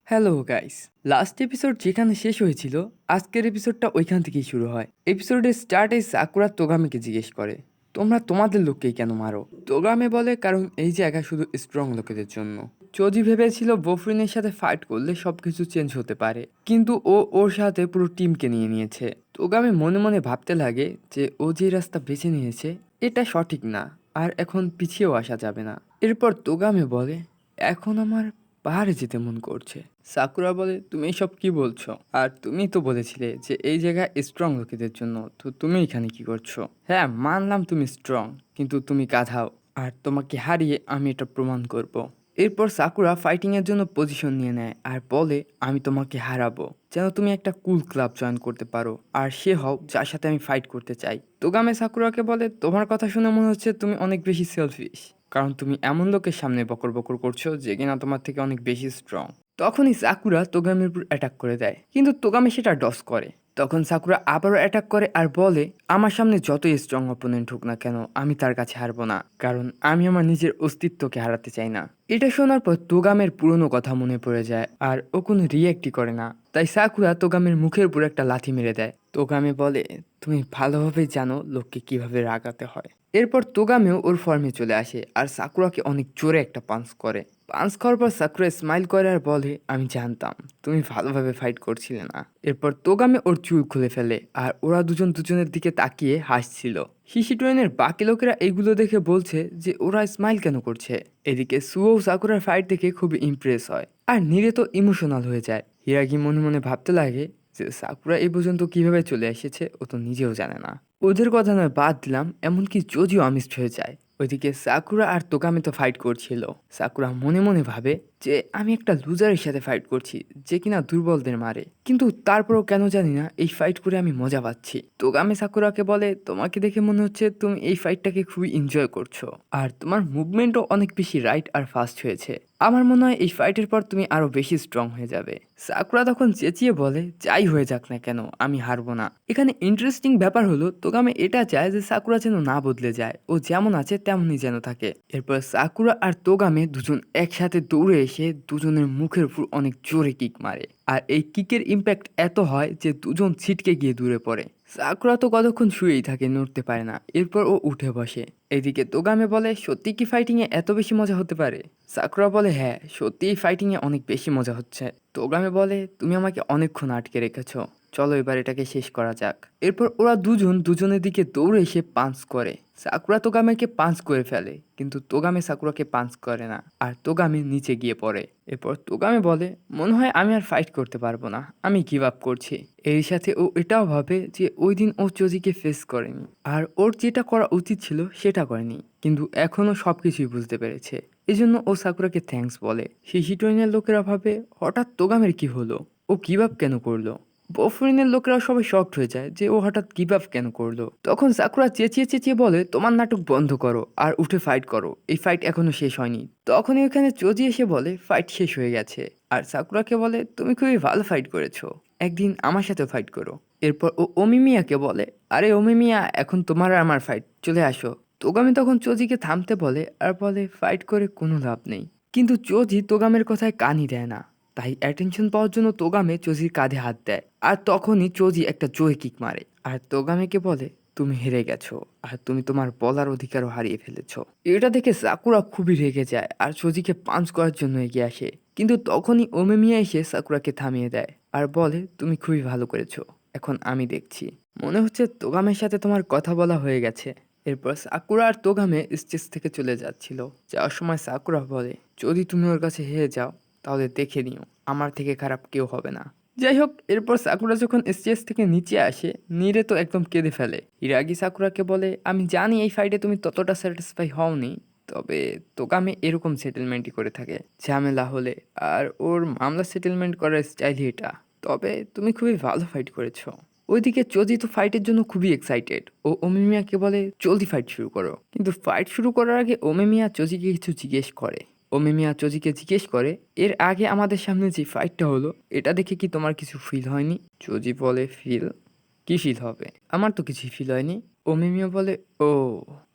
Hello guys, last episode যেখানে শেষ হয়েছিল আজকের এপিসোডটা ওইখান থেকেই শুরু হয়। এপিসোডের স্টার্টে সাকুরা তোগামিকে জিজ্ঞেস করে, তোমরা তোমাদের লোককেই কেন মারো? তোগামি বলে, কারণ এই জায়গা শুধু স্ট্রং লোকেদের জন্য। চোজি ভেবেছিল বফরিনের সাথে ফাইট করলে সবকিছু চেঞ্জ হতে পারে, কিন্তু ও ওর সাথে পুরো টিমকে নিয়ে নিয়েছে। তোগামি মনে মনে ভাবতে লাগে যে ও যে রাস্তা বেছে নিয়েছে এটা সঠিক না, আর এখন পিছিয়েও আসা যাবে না। এরপর তোগামি বলে, এখন আমার পাহাড়ে যেতে মন করছে। সাকুরা বলে, তুমি এসব কি বলছো? আর তুমি তো বলেছিলে যে এই জায়গা স্ট্রং লোকেদের জন্য, তো তুমি এখানে কি করছো? হ্যাঁ, মানলাম তুমি স্ট্রং, কিন্তু তুমি গাধাও, আর তোমাকে হারিয়ে আমি এটা প্রমাণ করব। এরপর সাকুরা ফাইটিং এর জন্য পজিশন নিয়ে নেয় আর বলে, আমি তোমাকে হারাবো যেন তুমি একটা কুল ক্লাব জয়েন করতে পারো, আর সে হও যার সাথে আমি ফাইট করতে চাই। তোগামে সাকুরাকে বলে, তোমার কথা শুনে মনে হচ্ছে তুমি অনেক বেশি সেলফিশ, কারণ তুমি এমন লোকের সামনে বকর বকর করছো যে কিনা তোমার থেকে অনেক বেশি স্ট্রং। তখনই সাকুরা তোগামির উপর অ্যাটাক করে দেয়, কিন্তু তোগামি সেটা ডস করে। তখন সাকুরা আবারও অ্যাটাক করে আর বলে, আমার সামনে যতই স্ট্রং অপোনেন্ট হোক না কেন, আমি তার কাছে হারবো না, কারণ আমি আমার নিজের অস্তিত্বকে হারাতে চাই না। এটা শোনার পর তোগামের পুরনো কথা মনে পড়ে যায়, আর ও কোনো রিয়াক্টই করে না। তাই সাকুরা তোগামের মুখের উপর একটা লাথি মেরে দেয়। তোগামে বলে, তুমি ভালোভাবে জানো লোককে কিভাবে রাগাতে হয়। এরপর তোগামেও ওর ফর্মে চলে আসে আর সাকুরাকে অনেক জোরে একটা পাঞ্চ করে। পাঞ্চ খাওয়ার পর সাকুরা স্মাইল করে আর বলে, আমি জানতাম তুমি ভালোভাবে ফাইট করছিলে না। এরপর তোগামে ওর চুল খুলে ফেলে আর ওরা দুজন দুজনের দিকে তাকিয়ে হাসছিল। শিশিটোয়েনের বাকি লোকেরা এইগুলো দেখে বলছে যে ওরা স্মাইল কেন করছে। এদিকে সুও সাকুরার ফাইট দেখে খুবই ইমপ্রেস হয়, আর নীরে তো ইমোশনাল হয়ে যায়। হিরাগি মনে মনে ভাবতে লাগে যে সাকুরা এই পর্যন্ত কিভাবে চলে এসেছে ও তো নিজেও জানে না। ওদের কথা নয় বাদ দিলাম, এমনকি যদিও আমিষ্ট হয়ে যায়। ওইদিকে সাকুরা আর তোগামি তো ফাইট করছিল। সাকুরা মনে মনে ভাবে যে আমি একটা লুজারের সাথে ফাইট করছি যে কিনা দুর্বলদের মারে, কিন্তু তারপরও কেন জানি না এই ফাইট করে আমি মজা পাচ্ছি। তোগামি সাকুরাকে বলে, তোমাকে দেখে মনে হচ্ছে তুমি এই ফাইটটাকে খুবই এনজয় করছো, আর তোমার মুভমেন্টও অনেক বেশি রাইট আর ফাস্ট হয়েছে। আমার মনে হয় এই ফাইটের পর তুমি আরো বেশি স্ট্রং হয়ে যাবে। সাকুরা তখন চেঁচিয়ে বলে, যাই হয়ে যাক না কেন আমি হারবো না। এখানে ইন্টারেস্টিং ব্যাপার হলো তোগামে এটা চায় যে সাকুরা যেন না বদলে যায়, ও যেমন আছে তেমনই যেন থাকে। এরপর সাকুরা আর তোগামে দুজন একসাথে দৌড়ে এসে দুজনের মুখের উপর অনেক জোরে কিক মারে, আর এই কিকের ইম্প্যাক্ট এত হয় যে দুজন ছিটকে গিয়ে দূরে পড়ে। সাকুরা তো কতক্ষণ শুয়েই থাকে, নড়তে পারে না। এরপর ও উঠে বসে। এদিকে তোগামে বলে, সত্যি কি ফাইটিং এ এত বেশি মজা হতে পারে? সাকুরা বলে, হ্যাঁ সত্যিই ফাইটিং এ অনেক বেশি মজা হচ্ছে। তোগামে বলে, তুমি আমাকে অনেকক্ষণ আটকে রেখেছো, চলো এবার এটাকে শেষ করা যাক। এরপর ওরা দুজন দুজনের দিকে দৌড়ে এসে পাঞ্চ করে। সাকুরা তোগামেকে পাঞ্চ করে ফেলে, কিন্তু তোগামে সাকুরাকে পাঞ্চ করে না, আর তোগামে নিচে গিয়ে পড়ে। এরপর তোগামে বলে, মনে হয় আমি আর ফাইট করতে পারবো না, আমি গিভ আপ করছি। এর সাথে ও এটাও ভাবে যে ওই দিন ও চোজিকে ফেস করেনি, আর ওর যেটা করা উচিত ছিল সেটা করেনি, কিন্তু এখনও সবকিছুই বুঝতে পেরেছে। এজন্য ও সাকুরাকে থ্যাঙ্কস বলে। শিশিটোইনের লোকেরা ভাবে, হঠাৎ তোগামের কি হলো, ও গিভ আপ কেন করলো? বফরিনের লোকেরাও সবাই শকড হয়ে যায় যে ও হঠাৎ গিভ আপ কেন করলো। তখন সাকুরা চেঁচিয়ে চেঁচিয়ে বলে, তোমার নাটক বন্ধ করো আর উঠে ফাইট করো, এই ফাইট এখনো শেষ হয়নি। তখনই ওখানে চোজি এসে বলে, ফাইট শেষ হয়ে গেছে। আর সাকুরাকে বলে, তুমি খুবই ভালো ফাইট করেছো, একদিন আমার সাথে ফাইট করো। এরপর ও ওমিমিয়াকে বলে, আরে ওমিমিয়া, এখন তোমার আর আমার ফাইট, চলে আসো। তোগামি তখন চোজিকে থামতে বলে আর বলে, ফাইট করে কোনো লাভ নেই। কিন্তু চোজি তোগামের কথায় কানই দেয় না। তাই অ্যাটেনশন পাওয়ার জন্য তোগামে চোজির কাঁধে হাত দেয়, আর তখনই চোজি একটা জোরে কিক মারে আর তোগামেকে বলে, তুমি হেরে গেছো, আর তুমি তোমার বলার অধিকারও হারিয়ে ফেলেছো। এটা দেখে সাকুরা খুবই রেগে যায় আর চোজিকে পাঞ্চ করার জন্য এগিয়ে আসে, কিন্তু তখনই ওমেমিয়া এসে সাকুরাকে থামিয়ে দেয় আর বলে, তুমি খুবই ভালো করেছো, এখন আমি দেখছি। মনে হচ্ছে তোগামের সাথে তোমার কথা বলা হয়ে গেছে। এরপর সাকুরা আর তোগামে স্টেজ থেকে চলে যাচ্ছিল। যাওয়ার সময় সাকুরা বলে, যদি তুমি ওর কাছে হেরে যাও তাহলে দেখে নিও, আমার থেকে খারাপ কেউ হবে না। যাই হোক, এরপর সাকুরা যখন স্টেজ থেকে নিচে আসে, নীরে তো একদম কেঁদে ফেলে। হিরাগি সাকুরাকে বলে, আমি জানি এই ফাইটে তুমি ততটা স্যাটিসফাই হওনি, তবে তোগামে এরকম সেটেলমেন্টই করে থাকে ঝামেলা হলে, আর ওর মামলা সেটেলমেন্ট করার স্টাইলই এটা। তবে তুমি খুবই ভালো ফাইট করেছো। ওইদিকে চোজি তো ফাইটের জন্য খুবই এক্সাইটেড। ও ওমেমিয়াকে বলে, জলদি ফাইট শুরু করো। কিন্তু ফাইট শুরু করার আগে ওমেমিয়া চোজিকে কিছু জিজ্ঞেস করে। ওমেমিয়া চোজিকে জিজ্ঞেস করে, এর আগে আমাদের সামনে যে ফাইটটা হলো এটা দেখে কি তোমার কিছু ফিল হয়নি? চোজি বলে, ফিল? কি ফিল হবে, আমার তো কিছুই ফিল হয়নি। ওমেমিয়া বলে, ও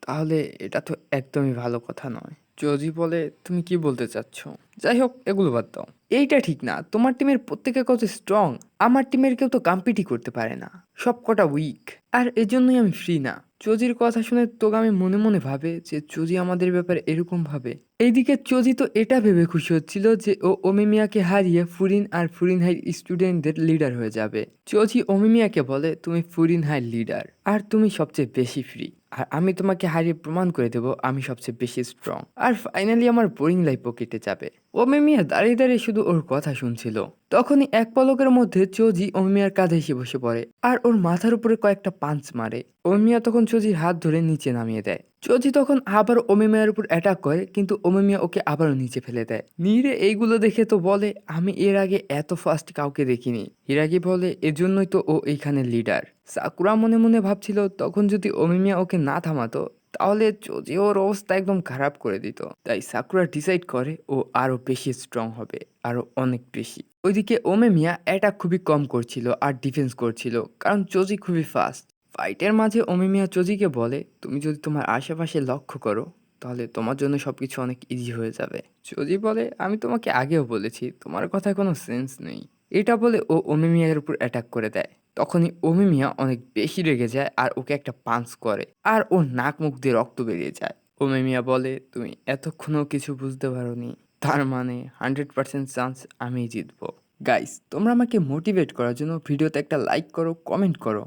তাহলে এটা তো একদমই ভালো কথা নয়। চোজি বলে, তুমি কি বলতে চাচ্ছ? যাই হোক, এগুলো বাদ দাও। এইটা ঠিক না, তোমার টিমের প্রত্যেকে কত স্ট্রং, আমার টিমের কেউ তো কম্পিটই করতে পারে না, সব কটা উইক, আর এজন্যই আমি ফ্রি না। চোজির কথা শুনে তোগামি মনে মনে ভাবে যে চোজি আমাদের ব্যাপারে এরকম ভাবে। এইদিকে চোজি তো এটা ভেবে খুশি হচ্ছিল যে ও ওমিমিয়াকে হারিয়ে ফুরিন আর ফুরিন হাই স্টুডেন্টদের লিডার হয়ে যাবে। চোজি ওমিমিয়াকে বলে, তুমি ফুরিন হাই লিডার আর তুমি সবচেয়ে বেশি ফ্রি, আর আমি তোমাকে হারিয়ে প্রমাণ করে দেব আমি সবচেয়ে বেশি স্ট্রং, আর ফাইনালি আমার বোরিং লাইফও কেটে যাবে। ওমিমিয়া দাঁড়িয়ে দাঁড়িয়ে শুধু ওর কথা শুনছিল। তখনই এক পলকের মধ্যে চোজি ওমিমিয়ার কাঁধে এসে বসে পড়ে আর ওর মাথার উপরে কয়েকটা পাঞ্চ মারে। ওমিমিয়া তখন চোজির হাত ধরে নিচে নামিয়ে দেয়। চোজি তখন আবার ওমিমিয়ার উপর অ্যাটাক করে, কিন্তু ওমিমিয়া ওকে আবারও নিচে ফেলে দেয়। নীরে এইগুলো দেখে তো বলে, আমি এর আগে এত ফাস্ট কাউকে দেখিনি। হিরাগি বলে, এজন্যই তো ও এইখানে লিডার। সাকুরা মনে মনে ভাবছিল তখন যদি ওমিমিয়া ওকে না থামাতো তাহলে চোজি ওর অবস্থা একদম খারাপ করে দিত। তাই সাকুরা ডিসাইড করে ও আরো বেশি স্ট্রং হবে, আরো অনেক বেশি। ওইদিকে ওমেমিয়া অ্যাটাক খুবই কম করছিল আর ডিফেন্স করছিল, কারণ চোজি খুবই ফাস্ট। ফাইটের মাঝে ওমেমিয়া চোজিকে বলে, তুমি যদি তোমার আশেপাশে লক্ষ্য করো তাহলে তোমার জন্য সবকিছু অনেক ইজি হয়ে যাবে। চোজি বলে, আমি তোমাকে আগেও বলেছি তোমার কথায় কোনো সেন্স নেই। এটা বলে ও ওমেমিয়ার উপর অ্যাটাক করে দেয়। তখনই ওমিমিয়া অনেক বেশি রেগে যায় আর ওকে একটা পাঞ্চ করে, আর ওর নাক মুখ দিয়ে রক্ত বেরিয়ে যায়। ওমিমিয়া বলে, তুমি এতক্ষণও কিছু বুঝতে পারোনি, তার মানে 100% চান্স আমিই জিতবো। গাইস, তোমরা আমাকে মোটিভেট করার জন্য ভিডিওতে একটা লাইক করো, কমেন্ট করো।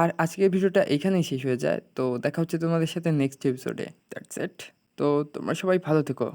আর আজকের ভিডিওটা এখানেই শেষ হয়ে যায়, তো দেখা হচ্ছে তোমাদের সাথে নেক্সট এপিসোডে। That's it. তো তোমরা সবাই ভালো থেকো।